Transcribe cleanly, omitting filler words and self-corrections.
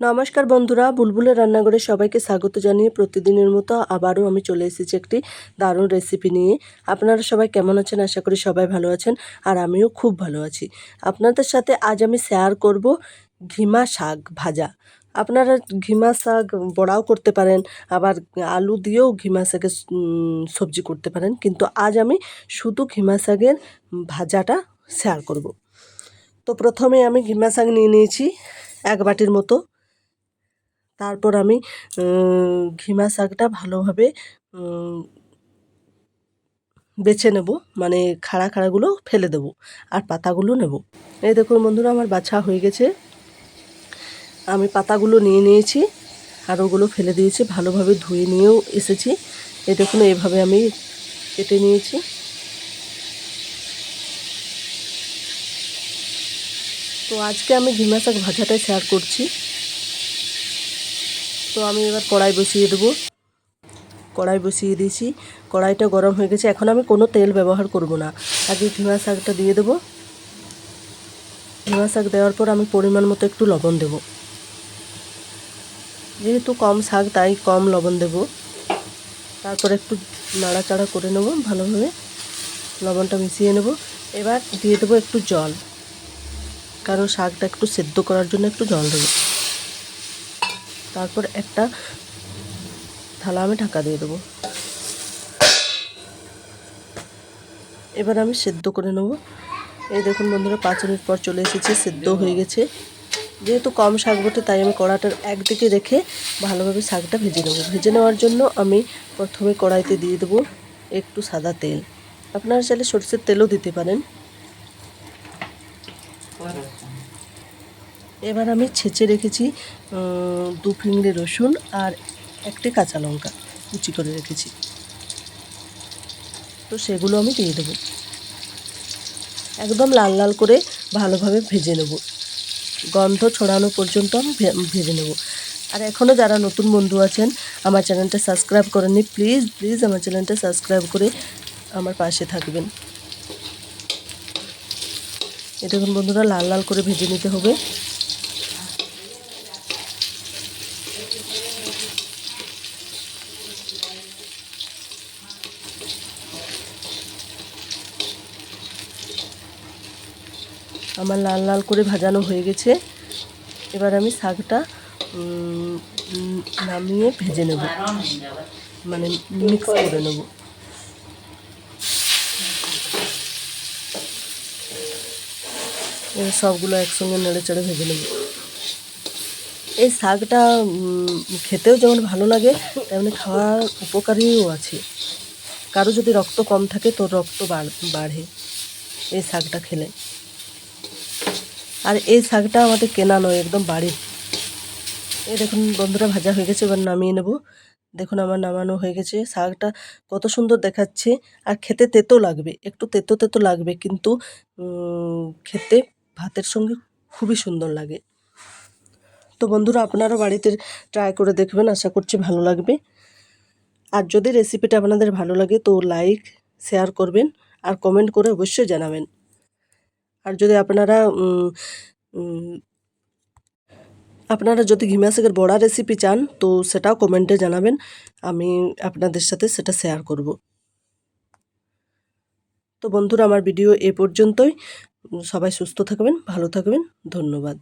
নমস্কার বন্ধুরা, বুলবুলের রান্নাঘরে সবাইকে স্বাগত জানিয়ে প্রতিদিনের মতো আবারও আমি চলে এসেছি একটি দারুণ রেসিপি নিয়ে। আপনারা সবাই কেমন আছেন? আশা করি সবাই ভালো আছেন, আর আমিও খুব ভালো আছি। আপনাদের সাথে আজ আমি শেয়ার করব ঘিমা শাক ভাজা। আপনারা ঘিমা শাক বড়াও করতে পারেন, আবার আলু দিয়েও ঘিমা শাকের সবজি করতে পারেন, কিন্তু আজ আমি শুধু ঘিমা শাকের ভাজাটা শেয়ার করব। তো প্রথমে আমি ঘিমা শাক নিয়ে নিয়েছি 1 বাটির মতো। তারপর আমি ঘিমা শাকটা ভালোভাবে বেছে নেব, মানে খাড়া খাড়াগুলো ফেলে দেব আর পাতাগুলো নেব। এই দেখুন বন্ধুরা, আমার বাছা হয়ে গেছে। আমি পাতাগুলো নিয়ে নিয়েছি আর ওগুলো ফেলে দিয়েছি, ভালোভাবে ধুয়ে নিয়েও এসেছি। এই দেখুন, এইভাবে আমি কেটে নিয়েছি। তো আজকে আমি ঘিমা শাক ভাজাটাই শেয়ার করছি। তো আমি এবার কড়াই বসিয়ে দেবো। কড়াই বসিয়ে দিয়েছি, কড়াইটা গরম হয়ে গেছে। এখন আমি কোনো তেল ব্যবহার করব না, আগে ঘিমা শাকটা দিয়ে দেবো। ঘিমা শাক দেওয়ার পর আমি পরিমাণ মতো একটু লবণ দেব, যেহেতু কম শাক তাই কম লবণ দেব। তারপর একটু নাড়াচাড়া করে নেব, ভালোভাবে লবণটা মিশিয়ে নেব। এবার দিয়ে দেবো একটু জল, কারণ শাকটা একটু সেদ্ধ করার জন্য একটু জল দেবো। তারপর একটা থালা আমি ঢাকা দিয়ে দেবো। এবার আমি সেদ্ধ করে নেব। এই দেখুন বন্ধুরা, 5 মিনিট পর চলে এসেছে, সেদ্ধ হয়ে গেছে। যেহেতু কম শাক বটে তাই আমি কড়াটার একদিকে রেখে ভালোভাবে শাকটা ভেজে নেব। ভেজে নেওয়ার জন্য আমি প্রথমে কড়াইতে দিয়ে দেবো একটু সাদা তেল। আপনারা চাইলে সরষের তেলও দিতে পারেন। এবার আমি ছেঁচে রেখেছি 2 ফিংড়ি রসুন আর 1টি কাঁচা লঙ্কা কুচি করে রেখেছি। তো সেগুলো আমি দিয়ে দেবো। একদম লাল লাল করে ভালোভাবে ভেজে নেব, গন্ধ ছড়ানো পর্যন্ত আমি ভেজে নেব। আর এখনও যারা নতুন বন্ধু আছেন, আমার চ্যানেলটা সাবস্ক্রাইব করেননি, প্লিজ প্লিজ আমার চ্যানেলটা সাবস্ক্রাইব করে আমার পাশে থাকবেন। এটা দেখুন বন্ধুরা, লাল লাল করে ভেজে নিতে হবে। আমার লাল লাল করে ভাজানো হয়ে গেছে। এবার আমি শাকটা নামিয়ে ভেজে নেব, মানে মিক্স করে নেব। সবগুলো একসঙ্গে নেড়ে চেড়ে ভেজে নেব। এই শাকটা খেতেও যেমন ভালো লাগে, তেমনি খাওয়ার উপকারীও আছে। কারো যদি রক্ত কম থাকে তো রক্ত বাড়ে এই শাকটা খেলে। আর এই শাকটা আমাদের কেনা নয়, একদম বাড়ির। এই দেখুন বন্ধুরা, ভাজা হয়ে গেছে, এবার নামিয়ে নেব। দেখুন আমার নামানো হয়ে গেছে। শাকটা কত সুন্দর দেখাচ্ছে, আর খেতে তেতো লাগবে, একটু তেতো তেতো লাগবে, কিন্তু খেতে ভাতের সঙ্গে খুবই সুন্দর লাগে। তো বন্ধুরা, আপনারাও বাড়িতে ট্রাই করে দেখবেন, আশা করছি ভালো লাগবে। আর যদি রেসিপিটা আপনাদের ভালো লাগে তো লাইক শেয়ার করবেন আর কমেন্ট করে অবশ্যই জানাবেন। আর যদি আপনারা যদি ঘিমা শাকের বড়া রেসিপি চান তো সেটাও কমেন্টে জানাবেন, আমি আপনাদের সাথে সেটা শেয়ার করব। তো বন্ধুরা, আমার ভিডিও এ পর্যন্তই। সবাই সুস্থ থাকবেন, ভালো থাকবেন। ধন্যবাদ।